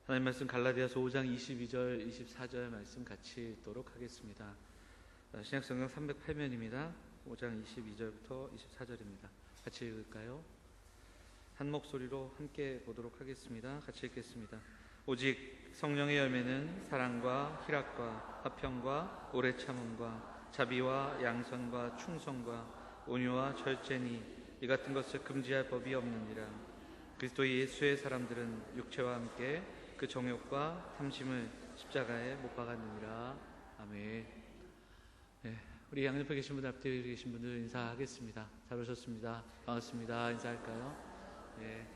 하나님 말씀 갈라디아서 5장 22절 24절 말씀 같이 읽도록 하겠습니다. 신약성경 308면입니다. 5장 22절부터 24절입니다. 같이 읽을까요? 한 목소리로 함께 보도록 하겠습니다. 같이 읽겠습니다. 오직 성령의 열매는 사랑과 희락과 화평과 오래 참음과 자비와 양선과 충성과 온유와 절제니 이 같은 것을 금지할 법이 없느니라. 그리스도 예수의 사람들은 육체와 함께 그 정욕과 탐심을 십자가에 못 박았느니라. 아멘. 네, 우리 양옆에 계신 분들, 앞뒤에 계신 분들 인사하겠습니다. 잘 오셨습니다. 반갑습니다. 인사할까요? 네.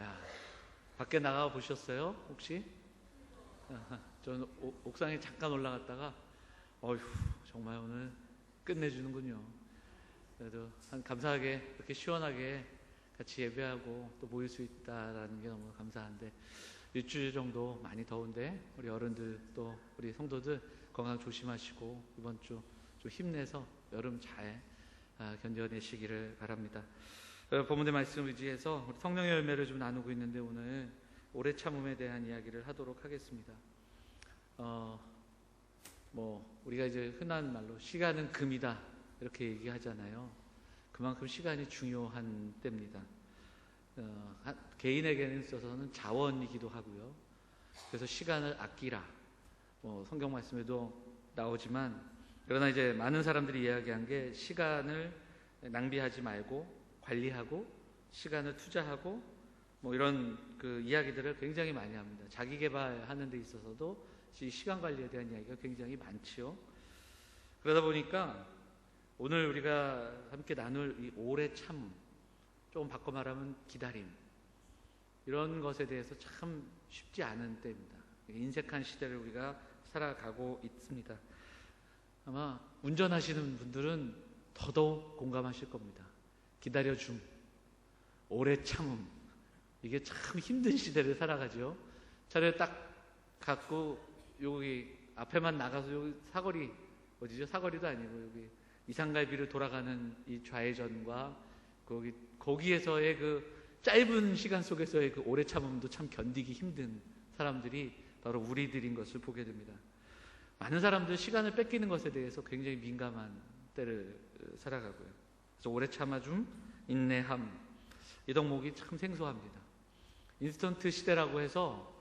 야, 밖에 나가 보셨어요? 혹시? 저는 옥상에 잠깐 올라갔다가 어휴, 정말 오늘 끝내주는군요. 그래도 감사하게 이렇게 시원하게 같이 예배하고 또 모일 수 있다라는 게 너무 감사한데, 일주일 정도 많이 더운데 우리 어른들 또 우리 성도들 건강 조심하시고 이번 주 좀 힘내서 여름 잘 견뎌내시기를 바랍니다. 본문의 말씀 의지해서 우리 성령의 열매를 좀 나누고 있는데, 오늘 오래 참음에 대한 이야기를 하도록 하겠습니다. 우리가 이제 흔한 말로 시간은 금이다 이렇게 얘기하잖아요. 그만큼 시간이 중요한 때입니다. 개인에게는 있어서는 자원이기도 하고요. 그래서 시간을 아끼라, 성경 말씀에도 나오지만, 그러나 이제 많은 사람들이 이야기한 게 시간을 낭비하지 말고 관리하고 시간을 투자하고 이런 그 이야기들을 굉장히 많이 합니다. 자기 개발하는 데 있어서도 이 시간 관리에 대한 이야기가 굉장히 많지요. 그러다 보니까 오늘 우리가 함께 나눌 이 오래 참음, 조금 바꿔 말하면 기다림, 이런 것에 대해서 참 쉽지 않은 때입니다. 인색한 시대를 우리가 살아가고 있습니다. 아마 운전하시는 분들은 더더욱 공감하실 겁니다. 기다려줌, 오래 참음, 이게 참 힘든 시대를 살아가죠. 차를 딱 갖고 여기 앞에만 나가서 여기 사거리, 어디죠? 사거리도 아니고 여기 이산갈비를 돌아가는 이 좌회전과 거기에서의 그 짧은 시간 속에서의 그 오래 참음도 참 견디기 힘든 사람들이 바로 우리들인 것을 보게 됩니다. 많은 사람들 시간을 뺏기는 것에 대해서 굉장히 민감한 때를 살아가고요. 그래서 오래 참아줌, 인내함, 이 덕목이 참 생소합니다. 인스턴트 시대라고 해서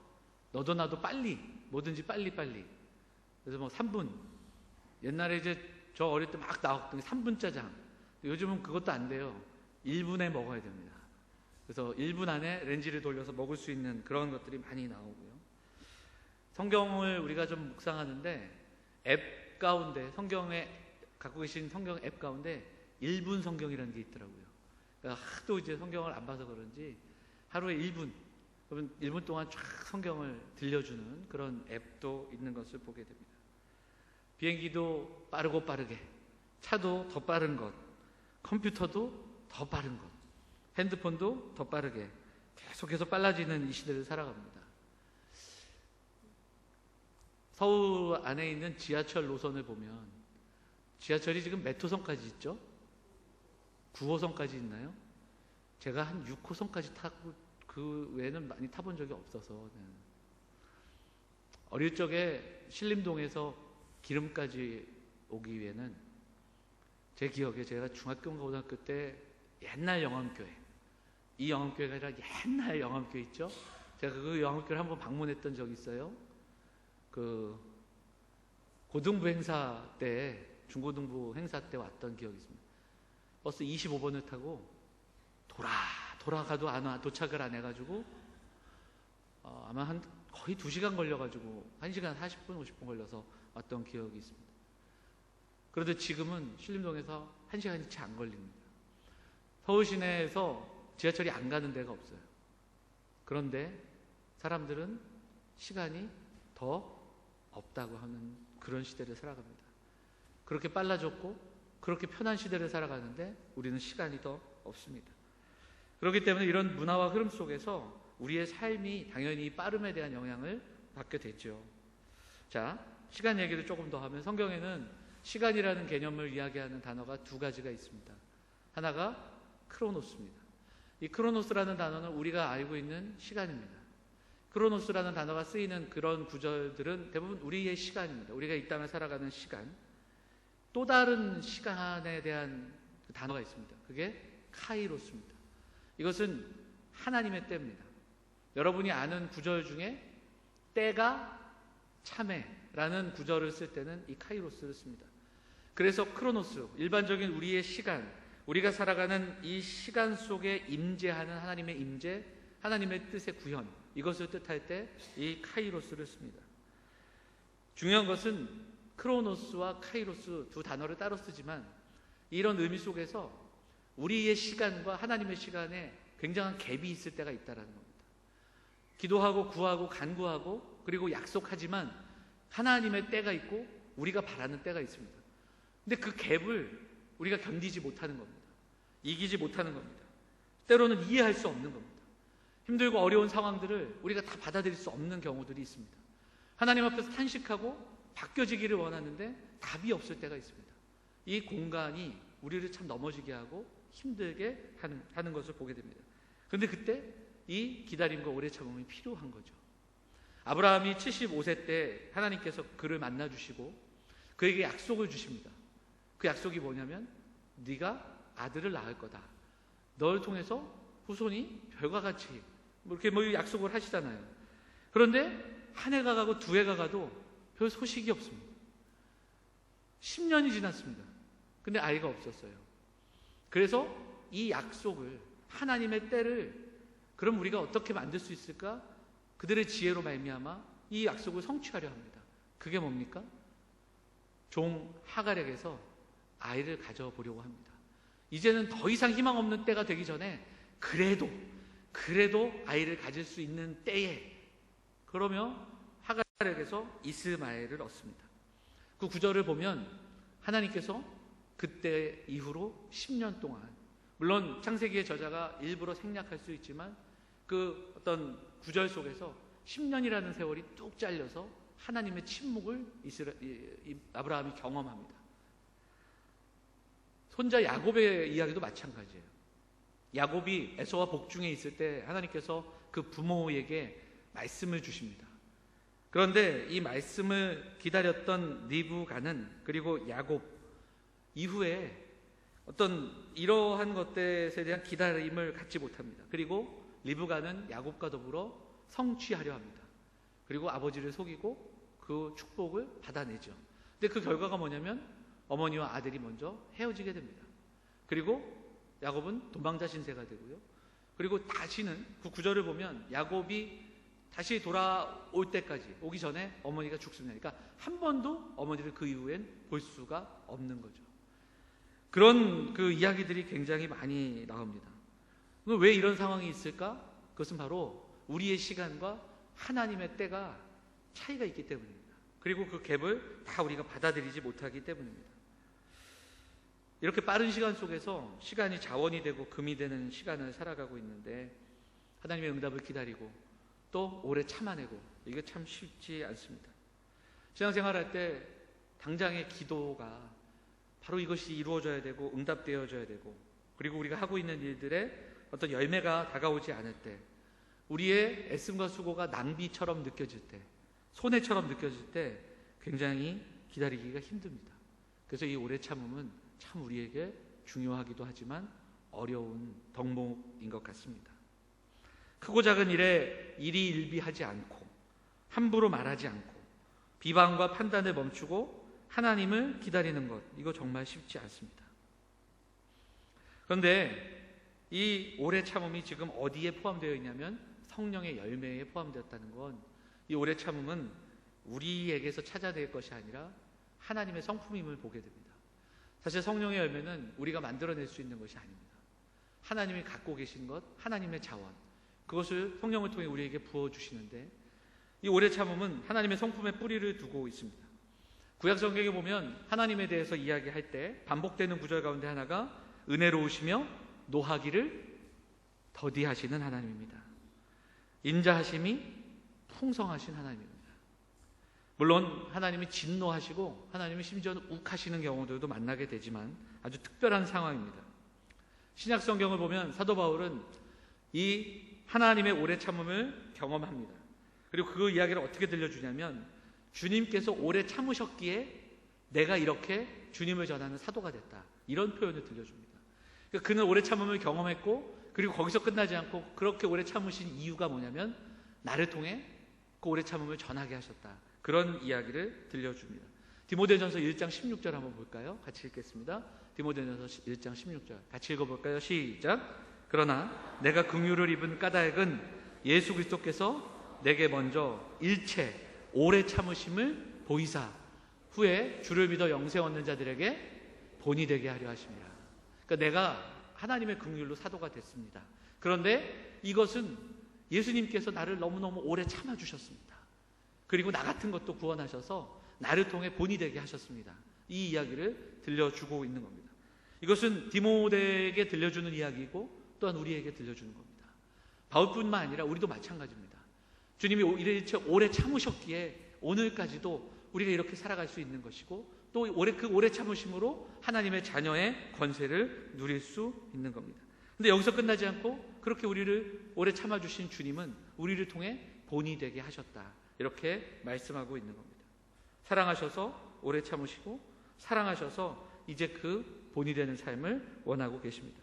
너도 나도 빨리, 뭐든지 빨리. 그래서 3분, 옛날에 이제 저 어릴 때 막 나왔던 게 3분 짜장. 요즘은 그것도 안 돼요. 1분에 먹어야 됩니다. 그래서 1분 안에 렌지를 돌려서 먹을 수 있는 그런 것들이 많이 나오고요. 성경을 우리가 좀 묵상하는데 앱 가운데, 성경에 갖고 계신 성경 앱 가운데 1분 성경이라는 게 있더라고요. 그러니까 하도 이제 성경을 안 봐서 그런지 하루에 1분, 그러면 1분 동안 쫙 성경을 들려주는 그런 앱도 있는 것을 보게 됩니다. 비행기도 빠르게, 차도 더 빠른 것, 컴퓨터도 더 빠른 것, 핸드폰도 더 빠르게 계속해서 빨라지는 이 시대를 살아갑니다. 서울 안에 있는 지하철 노선을 보면 지하철이 지금 몇 호선까지 있죠? 9호선까지 있나요? 제가 한 6호선까지 타고 그 외에는 많이 타본 적이 없어서, 어릴 적에 신림동에서 기름까지 오기 위해는 제 기억에 제가 중학교인가 고등학교 때 옛날 영암교회, 이 영암교회가 아니라 옛날 영암교회 있죠? 제가 그 영암교회를 한번 방문했던 적이 있어요. 그 고등부 행사 때, 중고등부 행사 때 왔던 기억이 있습니다. 버스 25번을 타고 돌아가도 도착을 안 해가지고 아마 거의 2시간 걸려가지고 1시간 40분 50분 걸려서 왔던 기억이 있습니다. 그런데 지금은 신림동에서 1시간이 채 안 걸립니다. 서울 시내에서 지하철이 안 가는 데가 없어요. 그런데 사람들은 시간이 더 없다고 하는 그런 시대를 살아갑니다. 그렇게 빨라졌고 그렇게 편한 시대를 살아가는데 우리는 시간이 더 없습니다. 그렇기 때문에 이런 문화와 흐름 속에서 우리의 삶이 당연히 빠름에 대한 영향을 받게 되죠. 자, 시간 얘기를 조금 더 하면 성경에는 시간이라는 개념을 이야기하는 단어가 2가지가 있습니다. 하나가 크로노스입니다. 이 크로노스라는 단어는 우리가 알고 있는 시간입니다. 크로노스라는 단어가 쓰이는 그런 구절들은 대부분 우리의 시간입니다. 우리가 이 땅을 살아가는 시간. 또 다른 시간에 대한 그 단어가 있습니다. 그게 카이로스입니다. 이것은 하나님의 때입니다. 여러분이 아는 구절 중에 때가 참에라는 구절을 쓸 때는 이 카이로스를 씁니다. 그래서 크로노스, 일반적인 우리의 시간, 우리가 살아가는 이 시간 속에 임재하는 하나님의 임재, 하나님의 뜻의 구현, 이것을 뜻할 때 이 카이로스를 씁니다. 중요한 것은 크로노스와 카이로스 두 단어를 따로 쓰지만 이런 의미 속에서 우리의 시간과 하나님의 시간에 굉장한 갭이 있을 때가 있다는 겁니다. 기도하고 구하고 간구하고 그리고 약속하지만 하나님의 때가 있고 우리가 바라는 때가 있습니다. 근데 그 갭을 우리가 견디지 못하는 겁니다. 이기지 못하는 겁니다. 때로는 이해할 수 없는 겁니다. 힘들고 어려운 상황들을 우리가 다 받아들일 수 없는 경우들이 있습니다. 하나님 앞에서 탄식하고 바뀌어지기를 원하는데 답이 없을 때가 있습니다. 이 공간이 우리를 참 넘어지게 하고 힘들게 하는 것을 보게 됩니다. 그런데 그때 이 기다림과 오래 참음이 필요한 거죠. 아브라함이 75세 때 하나님께서 그를 만나주시고 그에게 약속을 주십니다. 그 약속이 뭐냐면 네가 아들을 낳을 거다. 널 통해서 후손이 별과 같이 이렇게 약속을 하시잖아요. 그런데 한 해가 가고 두 해가 가도 별 소식이 없습니다. 10년이 지났습니다. 근데 아이가 없었어요. 그래서 이 약속을, 하나님의 때를 그럼 우리가 어떻게 만들 수 있을까? 그들의 지혜로 말미암아 이 약속을 성취하려 합니다. 그게 뭡니까? 종 하갈에게서 아이를 가져보려고 합니다. 이제는 더 이상 희망 없는 때가 되기 전에 그래도 아이를 가질 수 있는 때에, 그러며 하갈에게서 이스마엘을 얻습니다. 그 구절을 보면 하나님께서 그때 이후로 10년 동안, 물론 창세기의 저자가 일부러 생략할 수 있지만 그 어떤 구절 속에서 10년이라는 세월이 뚝 잘려서 하나님의 침묵을 아브라함이 경험합니다. 손자 야곱의 이야기도 마찬가지예요. 야곱이 에서와 복중에 있을 때 하나님께서 그 부모에게 말씀을 주십니다. 그런데 이 말씀을 기다렸던 리브가는, 그리고 야곱 이후에 어떤 이러한 것들에 대한 기다림을 갖지 못합니다. 그리고 리브가는 야곱과 더불어 성취하려 합니다. 그리고 아버지를 속이고 그 축복을 받아내죠. 근데 그 결과가 뭐냐면 어머니와 아들이 먼저 헤어지게 됩니다. 그리고 야곱은 도망자 신세가 되고요. 그리고 다시는 그 구절을 보면 야곱이 다시 돌아올 때까지, 오기 전에 어머니가 죽습니다. 그러니까 한 번도 어머니를 그 이후엔 볼 수가 없는 거죠. 그런 그 이야기들이 굉장히 많이 나옵니다. 왜 이런 상황이 있을까? 그것은 바로 우리의 시간과 하나님의 때가 차이가 있기 때문입니다. 그리고 그 갭을 다 우리가 받아들이지 못하기 때문입니다. 이렇게 빠른 시간 속에서 시간이 자원이 되고 금이 되는 시간을 살아가고 있는데 하나님의 응답을 기다리고 또 오래 참아내고, 이게 참 쉽지 않습니다. 신앙생활할 때 당장의 기도가 바로 이것이 이루어져야 되고 응답되어져야 되고, 그리고 우리가 하고 있는 일들의 어떤 열매가 다가오지 않을 때, 우리의 애씀과 수고가 낭비처럼 느껴질 때, 손해처럼 느껴질 때 굉장히 기다리기가 힘듭니다. 그래서 이 오래 참음은 참 우리에게 중요하기도 하지만 어려운 덕목인 것 같습니다. 크고 작은 일에 일희일비하지 않고, 함부로 말하지 않고, 비방과 판단을 멈추고 하나님을 기다리는 것, 이거 정말 쉽지 않습니다. 그런데 이 오래 참음이 지금 어디에 포함되어 있냐면 성령의 열매에 포함되었다는 건, 이 오래 참음은 우리에게서 찾아낼 것이 아니라 하나님의 성품임을 보게 됩니다. 사실 성령의 열매는 우리가 만들어낼 수 있는 것이 아닙니다. 하나님이 갖고 계신 것, 하나님의 자원, 그것을 성령을 통해 우리에게 부어주시는데, 이 오래 참음은 하나님의 성품에 뿌리를 두고 있습니다. 구약 성경에 보면 하나님에 대해서 이야기할 때 반복되는 구절 가운데 하나가 은혜로우시며 노하기를 더디하시는 하나님입니다. 인자하심이 풍성하신 하나님입니다. 물론 하나님이 진노하시고 하나님이 심지어는 욱하시는 경우들도 만나게 되지만 아주 특별한 상황입니다. 신약 성경을 보면 사도 바울은 이 하나님의 오래 참음을 경험합니다. 그리고 그 이야기를 어떻게 들려주냐면 주님께서 오래 참으셨기에 내가 이렇게 주님을 전하는 사도가 됐다, 이런 표현을 들려줍니다. 그러니까 그는 오래 참음을 경험했고, 그리고 거기서 끝나지 않고 그렇게 오래 참으신 이유가 뭐냐면 나를 통해 그 오래 참음을 전하게 하셨다, 그런 이야기를 들려줍니다. 디모데전서 1장 16절 한번 볼까요? 같이 읽겠습니다. 디모데전서 1장 16절 같이 읽어볼까요? 시작. 그러나 내가 긍휼을 입은 까닭은 예수 그리스도께서 내게 먼저 일체 오래 참으심을 보이사 후에 주를 믿어 영생 얻는 자들에게 본이 되게 하려 하십니다. 그러니까 내가 하나님의 긍휼로 사도가 됐습니다. 그런데 이것은 예수님께서 나를 너무너무 오래 참아주셨습니다. 그리고 나 같은 것도 구원하셔서 나를 통해 본이 되게 하셨습니다. 이 이야기를 들려주고 있는 겁니다. 이것은 디모데에게 들려주는 이야기이고 또한 우리에게 들려주는 겁니다. 바울뿐만 아니라 우리도 마찬가지입니다. 주님이 이렇게 오래 참으셨기에 오늘까지도 우리가 이렇게 살아갈 수 있는 것이고, 또 그 오래 참으심으로 하나님의 자녀의 권세를 누릴 수 있는 겁니다. 근데 여기서 끝나지 않고 그렇게 우리를 오래 참아주신 주님은 우리를 통해 본이 되게 하셨다, 이렇게 말씀하고 있는 겁니다. 사랑하셔서 오래 참으시고 사랑하셔서 이제 그 본이 되는 삶을 원하고 계십니다.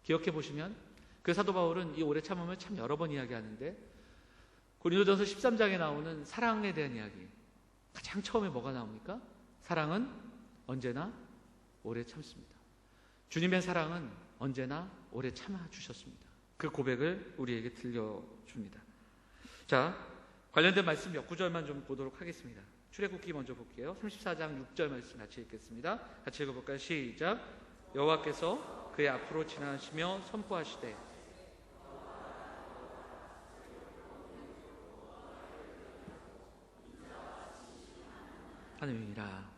기억해 보시면 그 사도 바울은 이 오래 참음을 참 여러 번 이야기하는데, 고린도전서 13장에 나오는 사랑에 대한 이야기, 가장 처음에 뭐가 나옵니까? 사랑은 언제나 오래 참습니다. 주님의 사랑은 언제나 오래 참아주셨습니다. 그 고백을 우리에게 들려줍니다. 자, 관련된 말씀 몇 구절만 좀 보도록 하겠습니다. 출애굽기 먼저 볼게요. 34장 6절 말씀 같이 읽겠습니다. 같이 읽어볼까요? 시작. 여호와께서 그의 앞으로 지나시며 선포하시되 하느니라.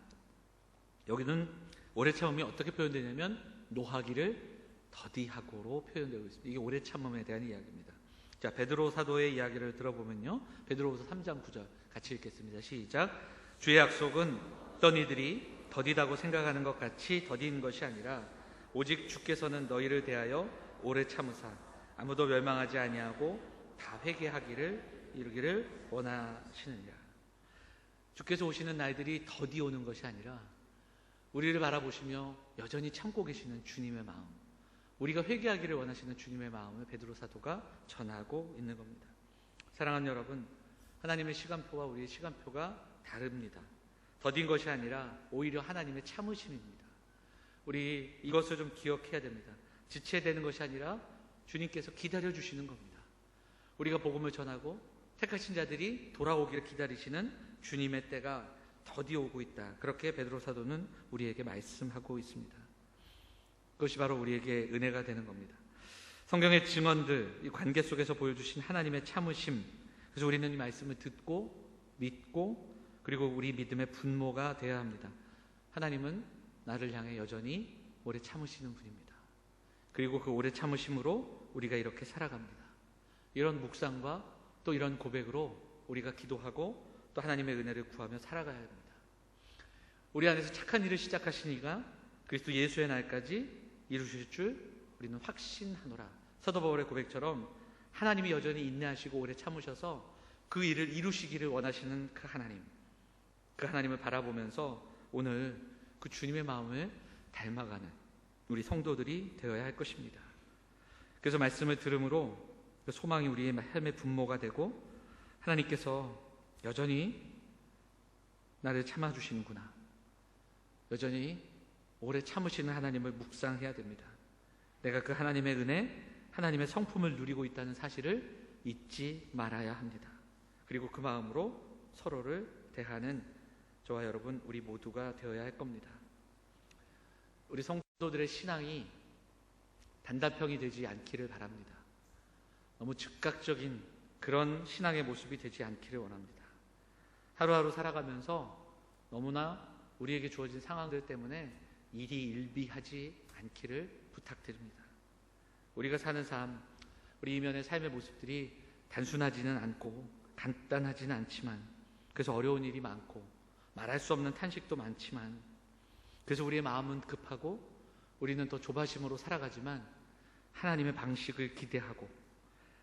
여기는 오래 참음이 어떻게 표현되냐면 노하기를 더디하고로 표현되고 있습니다. 이게 오래 참음에 대한 이야기입니다. 자, 베드로 사도의 이야기를 들어보면요, 베드로후서 3장 9절 같이 읽겠습니다. 시작. 주의 약속은 어떤 이들이 더디다고 생각하는 것 같이 더딘 것이 아니라 오직 주께서는 너희를 대하여 오래 참으사 아무도 멸망하지 아니하고 다 회개하기를 이루기를 원하시느니라. 주께서 오시는 날들이 더디 오는 것이 아니라 우리를 바라보시며 여전히 참고 계시는 주님의 마음, 우리가 회개하기를 원하시는 주님의 마음을 베드로 사도가 전하고 있는 겁니다. 사랑하는 여러분, 하나님의 시간표와 우리의 시간표가 다릅니다. 더딘 것이 아니라 오히려 하나님의 참으심입니다. 우리 이것을 좀 기억해야 됩니다. 지체되는 것이 아니라 주님께서 기다려주시는 겁니다. 우리가 복음을 전하고 택하신 자들이 돌아오기를 기다리시는 주님의 때가 더디 오고 있다, 그렇게 베드로 사도는 우리에게 말씀하고 있습니다. 그것이 바로 우리에게 은혜가 되는 겁니다. 성경의 증언들, 이 관계 속에서 보여주신 하나님의 참으심, 그래서 우리는 이 말씀을 듣고 믿고 그리고 우리 믿음의 분모가 되어야 합니다. 하나님은 나를 향해 여전히 오래 참으시는 분입니다. 그리고 그 오래 참으심으로 우리가 이렇게 살아갑니다. 이런 묵상과 또 이런 고백으로 우리가 기도하고 또 하나님의 은혜를 구하며 살아가야 합니다. 우리 안에서 착한 일을 시작하신 이가 그리스도 예수의 날까지 이루실 줄 우리는 확신하노라. 사도 바울의 고백처럼 하나님이 여전히 인내하시고 오래 참으셔서 그 일을 이루시기를 원하시는 그 하나님을 바라보면서 오늘 그 주님의 마음을 닮아가는 우리 성도들이 되어야 할 것입니다. 그래서 말씀을 들음으로 그 소망이 우리의 삶의 분모가 되고 하나님께서 여전히 나를 참아주시는구나, 여전히 오래 참으시는 하나님을 묵상해야 됩니다. 내가 그 하나님의 은혜, 하나님의 성품을 누리고 있다는 사실을 잊지 말아야 합니다. 그리고 그 마음으로 서로를 대하는 저와 여러분, 우리 모두가 되어야 할 겁니다. 우리 성도들의 신앙이 단답형이 되지 않기를 바랍니다. 너무 즉각적인 그런 신앙의 모습이 되지 않기를 원합니다. 하루하루 살아가면서 너무나 우리에게 주어진 상황들 때문에 일이 일비하지 않기를 부탁드립니다. 우리가 사는 삶, 우리 이면의 삶의 모습들이 단순하지는 않고 간단하지는 않지만, 그래서 어려운 일이 많고 말할 수 없는 탄식도 많지만, 그래서 우리의 마음은 급하고 우리는 더 조바심으로 살아가지만 하나님의 방식을 기대하고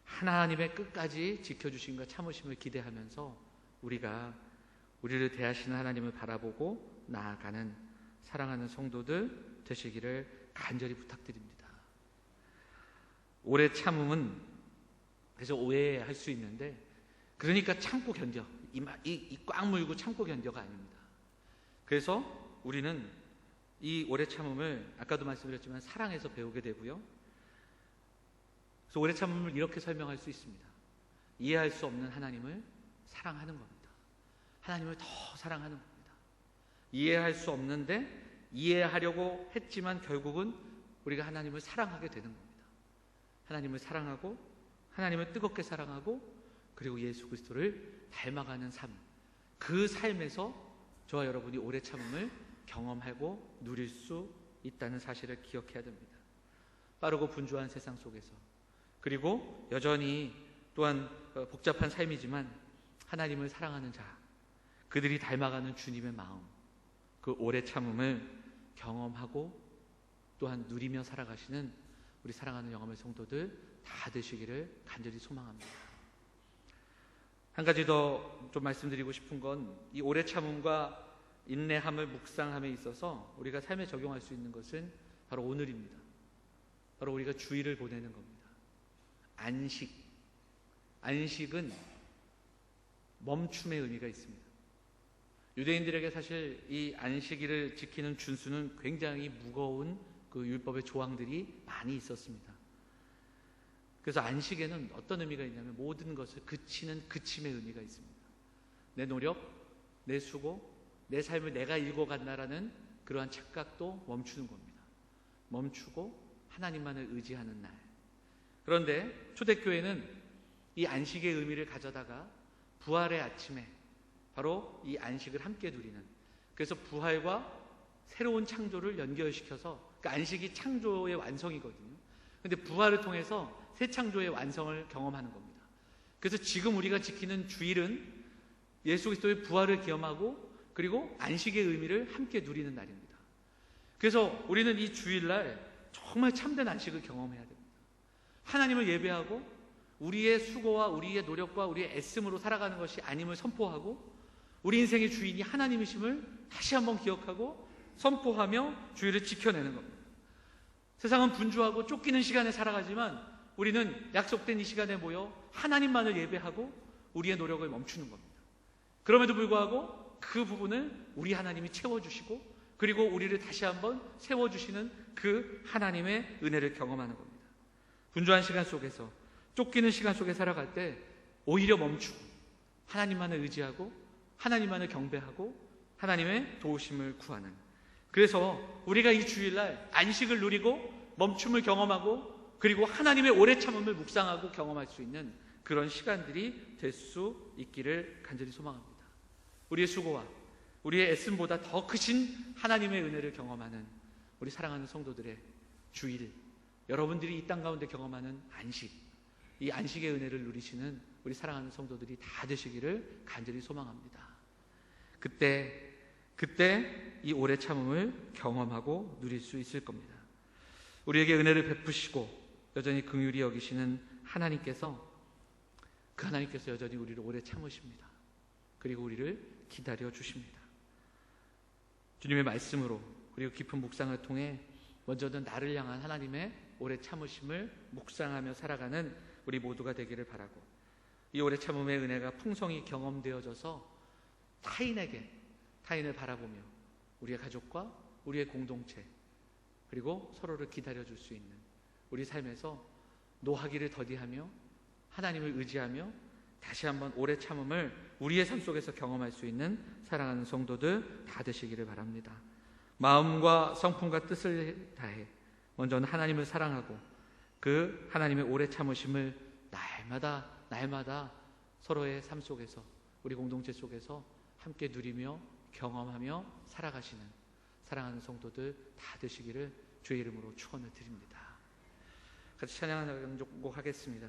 하나님의 끝까지 지켜주심과 참으심을 기대하면서 우리가 우리를 대하시는 하나님을 바라보고 나아가는 사랑하는 성도들 되시기를 간절히 부탁드립니다. 오래 참음은 그래서 오해할 수 있는데, 그러니까 참고 견뎌, 이 꽉 물고 참고 견뎌가 아닙니다. 그래서 우리는 이 오래 참음을 아까도 말씀드렸지만 사랑해서 배우게 되고요. 그래서 오래 참음을 이렇게 설명할 수 있습니다. 이해할 수 없는 하나님을 사랑하는 겁니다. 하나님을 더 사랑하는 겁니다. 이해할 수 없는데 이해하려고 했지만 결국은 우리가 하나님을 사랑하게 되는 겁니다. 하나님을 사랑하고 하나님을 뜨겁게 사랑하고 그리고 예수 그리스도를 닮아가는 삶, 그 삶에서 저와 여러분이 오래 참음을 경험하고 누릴 수 있다는 사실을 기억해야 됩니다. 빠르고 분주한 세상 속에서, 그리고 여전히 또한 복잡한 삶이지만 하나님을 사랑하는 자, 그들이 닮아가는 주님의 마음, 그 오래 참음을 경험하고 또한 누리며 살아가시는 우리 사랑하는 영암의 성도들 다 되시기를 간절히 소망합니다. 한 가지 더 좀 말씀드리고 싶은 건, 이 오래 참음과 인내함을 묵상함에 있어서 우리가 삶에 적용할 수 있는 것은 바로 오늘입니다. 바로 우리가 주일을 보내는 겁니다. 안식은 멈춤의 의미가 있습니다. 유대인들에게 사실 이 안식일을 지키는 준수는 굉장히 무거운 그 율법의 조항들이 많이 있었습니다. 그래서 안식에는 어떤 의미가 있냐면 모든 것을 그치는 그침의 의미가 있습니다. 내 노력, 내 수고, 내 삶을 내가 읽어간다라는 그러한 착각도 멈추는 겁니다. 멈추고 하나님만을 의지하는 날. 그런데 초대교회는 이 안식의 의미를 가져다가 부활의 아침에 바로 이 안식을 함께 누리는, 그래서 부활과 새로운 창조를 연결시켜서, 그러니까 안식이 창조의 완성이거든요. 그런데 부활을 통해서 새 창조의 완성을 경험하는 겁니다. 그래서 지금 우리가 지키는 주일은 예수 그리스도의 부활을 기념하고 그리고 안식의 의미를 함께 누리는 날입니다. 그래서 우리는 이 주일날 정말 참된 안식을 경험해야 됩니다. 하나님을 예배하고 우리의 수고와 우리의 노력과 우리의 애씀으로 살아가는 것이 아님을 선포하고 우리 인생의 주인이 하나님이심을 다시 한번 기억하고 선포하며 주일을 지켜내는 겁니다. 세상은 분주하고 쫓기는 시간에 살아가지만 우리는 약속된 이 시간에 모여 하나님만을 예배하고 우리의 노력을 멈추는 겁니다. 그럼에도 불구하고 그 부분을 우리 하나님이 채워주시고 그리고 우리를 다시 한번 세워주시는 그 하나님의 은혜를 경험하는 겁니다. 분주한 시간 속에서, 쫓기는 시간 속에 살아갈 때 오히려 멈추고 하나님만을 의지하고 하나님만을 경배하고 하나님의 도우심을 구하는, 그래서 우리가 이 주일날 안식을 누리고 멈춤을 경험하고 그리고 하나님의 오래 참음을 묵상하고 경험할 수 있는 그런 시간들이 될 수 있기를 간절히 소망합니다. 우리의 수고와 우리의 애씀보다 더 크신 하나님의 은혜를 경험하는 우리 사랑하는 성도들의 주일, 여러분들이 이 땅 가운데 경험하는 안식, 이 안식의 은혜를 누리시는 우리 사랑하는 성도들이 다 되시기를 간절히 소망합니다. 그때 이 오래 참음을 경험하고 누릴 수 있을 겁니다. 우리에게 은혜를 베푸시고 여전히 긍휼히 여기시는 하나님께서, 그 하나님께서 여전히 우리를 오래 참으십니다. 그리고 우리를 기다려 주십니다. 주님의 말씀으로 그리고 깊은 묵상을 통해 먼저는 나를 향한 하나님의 오래 참으심을 묵상하며 살아가는 우리 모두가 되기를 바라고, 이 오래 참음의 은혜가 풍성히 경험되어져서 타인을 바라보며 우리의 가족과 우리의 공동체 그리고 서로를 기다려줄 수 있는 우리 삶에서 노하기를 더디하며 하나님을 의지하며 다시 한번 오래 참음을 우리의 삶 속에서 경험할 수 있는 사랑하는 성도들 다 되시기를 바랍니다. 마음과 성품과 뜻을 다해 먼저는 하나님을 사랑하고 그 하나님의 오래 참으심을 날마다 서로의 삶 속에서 우리 공동체 속에서 함께 누리며 경험하며 살아가시는 사랑하는 성도들 다 되시기를 주의 이름으로 축원을 드립니다. 같이 찬양하는 곡 하겠습니다.